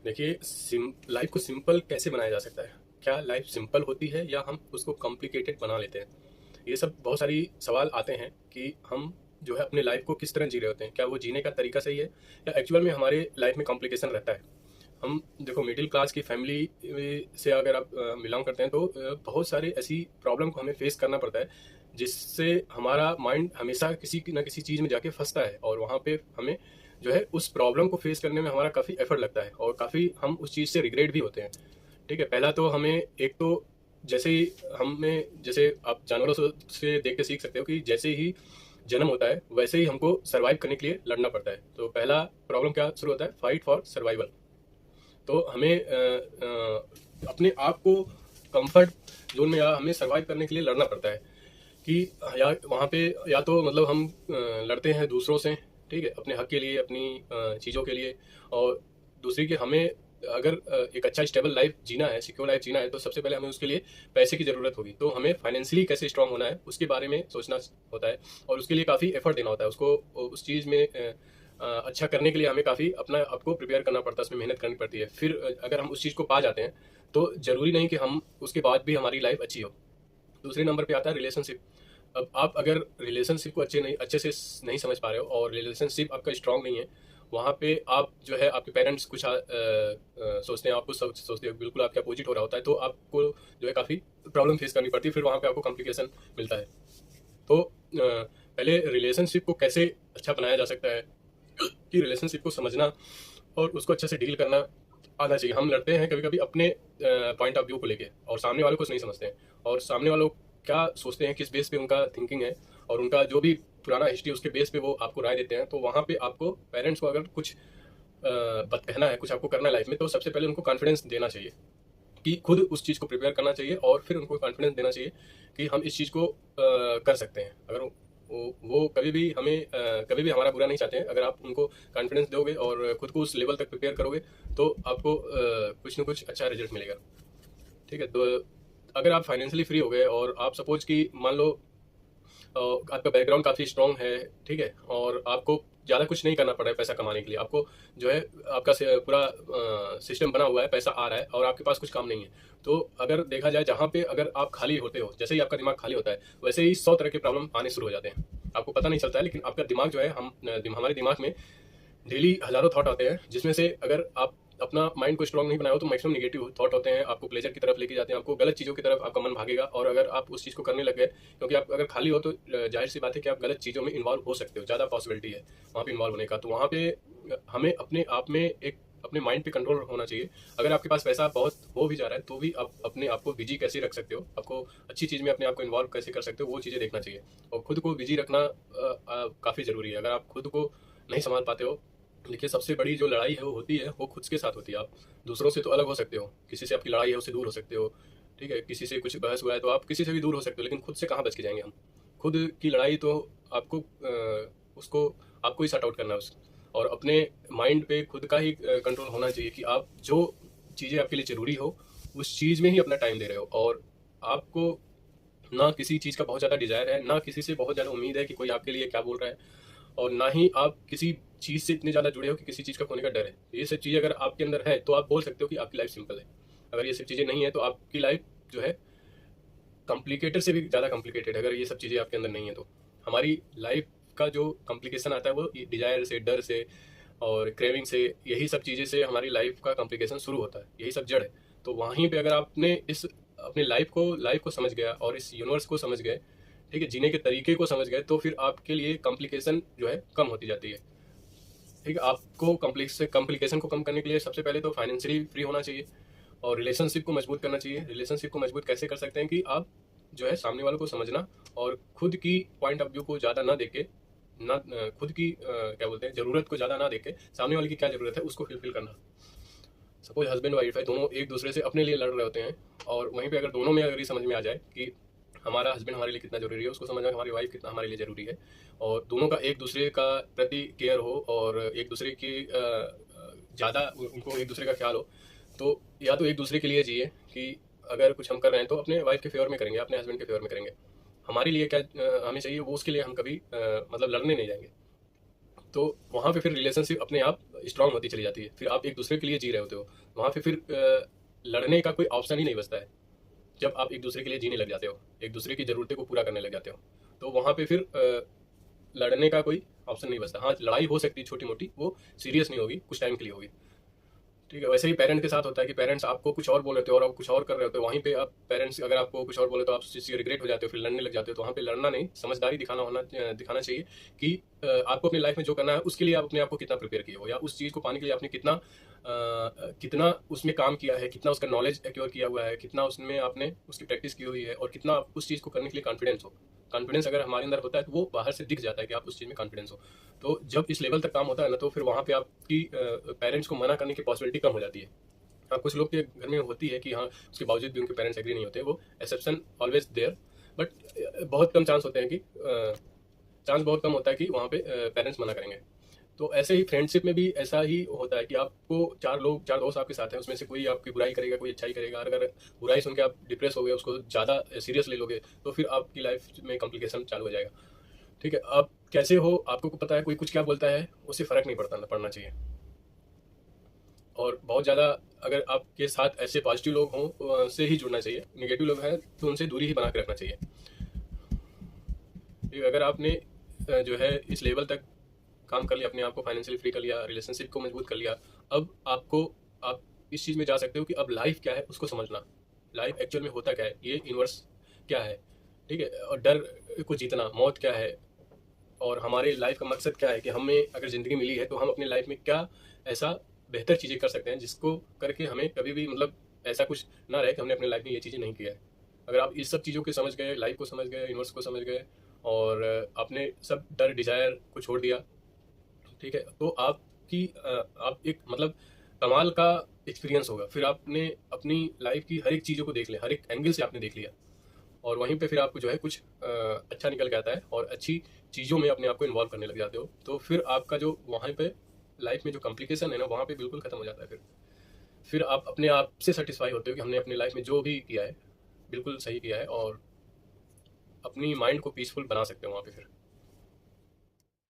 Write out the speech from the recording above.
देखिए लाइफ को सिंपल कैसे बनाया जा सकता है? क्या लाइफ सिंपल होती है या हम उसको कॉम्प्लिकेटेड बना लेते हैं? ये सब बहुत सारी सवाल आते हैं कि हम जो है अपने लाइफ को किस तरह जी रहे होते हैं। क्या वो जीने का तरीका सही है या एक्चुअल में हमारे लाइफ में कॉम्प्लिकेशन रहता है? हम देखो मिडिल क्लास की फैमिली से अगर आप बिलोंग करते हैं तो बहुत सारी ऐसी प्रॉब्लम को हमें फेस करना पड़ता है जिससे हमारा माइंड हमेशा किसी न किसी चीज़ में जाके फंसता है और वहाँ पे हमें जो है उस प्रॉब्लम को फेस करने में हमारा काफ़ी एफर्ट लगता है और काफ़ी हम उस चीज़ से रिग्रेट भी होते हैं। ठीक है, पहला तो हमें एक तो जैसे ही हमें जैसे आप जानवरों से देख के सीख सकते हो कि जैसे ही जन्म होता है वैसे ही हमको सर्वाइव करने के लिए लड़ना पड़ता है। तो पहला प्रॉब्लम क्या शुरू होता है? Fight for survival. तो हमें अपने आप को कंफर्ट जोन में या हमें सर्वाइव करने के लिए लड़ना पड़ता है कि या वहाँ पे या तो मतलब हम लड़ते हैं दूसरों से, ठीक है, अपने हक के लिए, अपनी चीज़ों के लिए। और दूसरी कि हमें अगर एक अच्छा स्टेबल लाइफ जीना है, सिक्योर लाइफ जीना है, तो सबसे पहले हमें उसके लिए पैसे की ज़रूरत होगी। तो हमें फाइनेंशियली कैसे स्ट्रांग होना है उसके बारे में सोचना होता है और उसके लिए काफ़ी एफर्ट देना होता है। उसको उस चीज़ में अच्छा करने के लिए हमें काफ़ी अपना आपको प्रिपेयर करना पड़ता है, उसमें मेहनत करनी पड़ती है। फिर अगर हम उस चीज़ को पा जाते हैं तो ज़रूरी नहीं कि हम उसके बाद भी हमारी लाइफ अच्छी हो। दूसरे नंबर पे आता है रिलेशनशिप। अब आप अगर रिलेशनशिप को अच्छे से नहीं समझ पा रहे हो और रिलेशनशिप आपका स्ट्रांग नहीं है, वहाँ पे आप जो है आपके पेरेंट्स कुछ सोचते हैं, आप कुछ सोचते हो, बिल्कुल आपके अपोजिट हो रहा होता है, तो आपको जो है काफ़ी प्रॉब्लम फेस करनी पड़ती है। फिर वहाँ पे आपको कॉम्प्लिकेशन मिलता है। तो पहले रिलेशनशिप को कैसे अच्छा बनाया जा सकता है कि रिलेशनशिप को समझना और उसको अच्छे से डील करना आना चाहिए। हम लड़ते हैं कभी कभी अपने पॉइंट ऑफ व्यू को लेके और सामने वालों को नहीं समझते हैं और सामने वालों क्या सोचते हैं, किस बेस पे उनका थिंकिंग है और उनका जो भी पुराना हिस्ट्री उसके बेस पे वो आपको राय देते हैं। तो वहाँ पे आपको पेरेंट्स को अगर कुछ बात कहना है, कुछ आपको करना है लाइफ में, तो सबसे पहले उनको कॉन्फिडेंस देना चाहिए कि खुद उस चीज़ को प्रिपेयर करना चाहिए और फिर उनको कॉन्फिडेंस देना चाहिए कि हम इस चीज़ को कर सकते हैं। अगर वो कभी भी हमें कभी भी हमारा बुरा नहीं चाहते हैं। अगर आप उनको कॉन्फिडेंस दोगे और खुद को उस लेवल तक प्रिपेयर करोगे तो आपको कुछ ना कुछ अच्छा रिजल्ट मिलेगा। ठीक है, तो अगर आप फाइनेंशियली फ्री हो गए और आप सपोज कि मान लो आपका बैकग्राउंड काफ़ी स्ट्रॉन्ग है, ठीक है, और आपको ज़्यादा कुछ नहीं करना पड़ रहा है पैसा कमाने के लिए। आपको जो है आपका पूरा सिस्टम बना हुआ है, पैसा आ रहा है और आपके पास कुछ काम नहीं है। तो अगर देखा जाए जहाँ पे अगर आप खाली होते हो, जैसे ही आपका दिमाग खाली होता है वैसे ही 100 तरह के प्रॉब्लम आने शुरू हो जाते हैं। आपको पता नहीं चलता है लेकिन आपका दिमाग जो है हमारे दिमाग में डेली हज़ारों थॉट आते हैं, जिसमें से अगर आप अपना माइंड को स्ट्रांग नहीं बनाए हो तो मैक्सिमम नेगेटिव थॉट होते हैं, आपको प्लेजर की तरफ लेके जाते हैं, आपको गलत चीज़ों की तरफ आपका मन भागेगा। और अगर आप उस चीज़ को करने लग गए, क्योंकि आप अगर खाली हो तो जाहिर सी बात है कि आप गलत चीज़ों में इन्वॉल्व हो सकते हो, ज़्यादा पॉसिबिलिटी है वहाँ पे इन्वॉल्व होने का। तो वहाँ पे हमें अपने आप में एक अपने माइंड पे कंट्रोल होना चाहिए। अगर आपके पास पैसा बहुत हो भी जा रहा है तो भी आप अपने आप को बिजी कैसे रख सकते हो, आपको अच्छी चीज़ में अपने आप को इन्वॉल्व कैसे कर सकते हो, वो चीज़ें देखना चाहिए। और खुद को बिजी रखना काफ़ी ज़रूरी है। अगर आप खुद को नहीं संभाल पाते हो, देखिए सबसे बड़ी जो लड़ाई है वो होती है, वो खुद के साथ होती है। आप दूसरों से तो अलग हो सकते हो, किसी से आपकी लड़ाई है उससे दूर हो सकते हो, ठीक है, किसी से कुछ बहस हुआ है तो आप किसी से भी दूर हो सकते हो, लेकिन खुद से कहाँ बच के जाएंगे हम। खुद की लड़ाई तो आपको उसको आपको ही सॉर्ट आउट करना है और अपने माइंड पे खुद का ही कंट्रोल होना चाहिए कि आप जो चीज़ें आपके लिए ज़रूरी हो उस चीज़ में ही अपना टाइम दे रहे हो। और आपको ना किसी चीज़ का बहुत ज़्यादा डिज़ायर है, ना किसी से बहुत ज़्यादा उम्मीद है कि कोई आपके लिए क्या बोल रहा है, और ना ही आप किसी चीज़ से इतने ज़्यादा जुड़े हो कि किसी चीज़ का खोने का डर है। ये सब चीज़ें अगर आपके अंदर है तो आप बोल सकते हो कि आपकी लाइफ सिंपल है। अगर ये सब चीज़ें नहीं है तो आपकी लाइफ जो है कॉम्प्लिकेटेड से भी ज़्यादा कॉम्प्लिकेटेड है, अगर ये सब चीज़ें आपके अंदर नहीं है तो। हमारी लाइफ का जो कॉम्प्लिकेशन आता है वो डिज़ायर से, डर से और क्रेविंग से, यही सब चीज़ें से हमारी लाइफ का कॉम्प्लिकेशन शुरू होता है, यही सब जड़ है। तो वहीं पे अगर आपने इस अपने लाइफ को समझ गया और इस यूनिवर्स को समझ गए, ठीक है, जीने के तरीके को समझ गए, तो फिर आपके लिए कॉम्प्लिकेशन जो है कम होती जाती है। ठीक है, आपको कॉम्प्लिकेशन को कम करने के लिए सबसे पहले तो फाइनेंशियली फ्री होना चाहिए और रिलेशनशिप को मजबूत करना चाहिए। रिलेशनशिप को मजबूत कैसे कर सकते हैं कि आप जो है सामने वालों को समझना और खुद की पॉइंट ऑफ व्यू को ज़्यादा ना देख के, ना खुद की क्या बोलते हैं, ज़रूरत को ज़्यादा ना देख के सामने वाले की क्या ज़रूरत है उसको फुलफिल करना। सपोज हस्बैंड वाइफ है, दोनों एक दूसरे से अपने लिए लड़ रहे होते हैं और वहीं पे अगर दोनों में अगर ये समझ में आ जाए कि हमारा हस्बैंड हमारे लिए कितना जरूरी है, उसको समझना कि हमारी वाइफ कितना हमारे लिए जरूरी है, और दोनों का एक दूसरे का प्रति केयर हो और एक दूसरे की ज़्यादा उनको एक दूसरे का ख्याल हो, तो या तो एक दूसरे के लिए जिए कि अगर कुछ हम कर रहे हैं तो अपने वाइफ के फेवर में करेंगे, अपने हस्बैंड के फेवर में करेंगे। हमारे लिए क्या हमें चाहिए वो उसके लिए हम कभी मतलब लड़ने नहीं जाएंगे। तो वहाँ पे फिर रिलेशनशिप अपने आप स्ट्रांग होती चली जाती है, फिर आप एक दूसरे के लिए जी रहे होते हो, वहाँ पे फिर लड़ने का कोई ऑप्शन ही नहीं बचता है। जब आप एक दूसरे के लिए जीने लग जाते हो, एक दूसरे की ज़रूरतें को पूरा करने लग जाते हो, तो वहाँ पे फिर लड़ने का कोई ऑप्शन नहीं बचता। हाँ, लड़ाई हो सकती है छोटी मोटी, वो सीरियस नहीं होगी, कुछ टाइम के लिए होगी। ठीक है, वैसे ही पेरेंट के साथ होता है कि पेरेंट्स आपको कुछ और बोल रहे होते हो और आप कुछ और कर रहे होते हो, वहीं पे आप पेरेंट्स अगर आपको कुछ और बोले तो आप उस चीज़ से रिग्रेट हो जाते हो, फिर लड़ने लग जाते हो। तो वहाँ पे लड़ना नहीं, समझदारी दिखाना चाहिए कि आपको अपनी लाइफ में जो करना है उसके लिए आप अपने आप को कितना प्रिपेयर किए हो, या उस चीज़ को पाने के लिए आपने कितना उसमें काम किया है, कितना उसका नॉलेज एक्योर किया हुआ है, कितना उसमें आपने उसकी प्रैक्टिस की हुई है, और कितना आप उस चीज़ को करने के लिए कॉन्फिडेंस हो। कॉन्फिडेंस अगर हमारे अंदर होता है तो वो बाहर से दिख जाता है कि आप उस चीज़ में कॉन्फिडेंस हो। तो जब इस लेवल तक काम होता है ना, तो फिर वहाँ पे आपकी पेरेंट्स को मना करने की पॉसिबिलिटी कम हो जाती है। हाँ, कुछ लोग के घर में होती है कि हाँ, उसके बावजूद भी उनके पेरेंट्स एग्री नहीं होते, वो एक्सेप्शन ऑलवेज देयर, बट बहुत कम चांस होते हैं कि चांस बहुत कम होता है कि वहाँ पे पेरेंट्स मना करेंगे। तो ऐसे ही फ्रेंडशिप में भी ऐसा ही होता है कि आपको चार दोस्त आपके साथ हैं, उसमें से कोई आपकी बुराई करेगा, कोई अच्छाई करेगा, और अगर बुराई सुन के आप डिप्रेस हो गए, उसको ज़्यादा सीरियस ले लोगे, तो फिर आपकी लाइफ में कॉम्प्लिकेशन चालू हो जाएगा। ठीक है, आप कैसे हो आपको पता है, कोई कुछ क्या बोलता है उससे फ़र्क नहीं पड़ना चाहिए। और बहुत ज़्यादा अगर आपके साथ ऐसे पॉजिटिव लोग हों से ही जुड़ना चाहिए, नेगेटिव लोग हैं तो उनसे दूरी ही बना के रखना चाहिए। अगर आपने जो है इस लेवल तक काम कर लिया, अपने आप को फाइनेंशियली फ्री कर लिया, रिलेशनशिप को मजबूत कर लिया, अब आप इस चीज़ में जा सकते हो कि अब लाइफ क्या है उसको समझना, लाइफ एक्चुअल में होता क्या है, ये यूनिवर्स क्या है। ठीक है, और डर को जीतना, मौत क्या है, और हमारे लाइफ का मकसद क्या है, कि हमें अगर ज़िंदगी मिली है तो हम अपनी लाइफ में क्या ऐसा बेहतर चीज़ें कर सकते हैं जिसको करके हमें कभी भी मतलब ऐसा कुछ ना रहे कि हमने अपनी लाइफ में ये चीज़ें नहीं किया है। अगर आप इस सब चीज़ों को समझ गए, लाइफ को समझ गए, यूनिवर्स को समझ गए, और आपने सब डर डिज़ायर को छोड़ दिया, ठीक है, तो आप एक मतलब कमाल का एक्सपीरियंस होगा। फिर आपने अपनी लाइफ की हर एक चीज़ों को देख लिया, हर एक एंगल से आपने देख लिया, और वहीं पे फिर आपको जो है कुछ अच्छा निकल के आता है, और अच्छी चीज़ों में अपने आप को इन्वॉल्व करने लग जाते हो। तो फिर आपका जो वहाँ पे लाइफ में जो कॉम्प्लिकेशन है ना, वहाँ पे बिल्कुल ख़त्म हो जाता है। फिर आप अपने आप से सेटिस्फाई होते हो कि हमने अपनी लाइफ में जो भी किया है बिल्कुल सही किया है, और अपनी माइंड को पीसफुल बना सकते हो वहाँ पे फिर।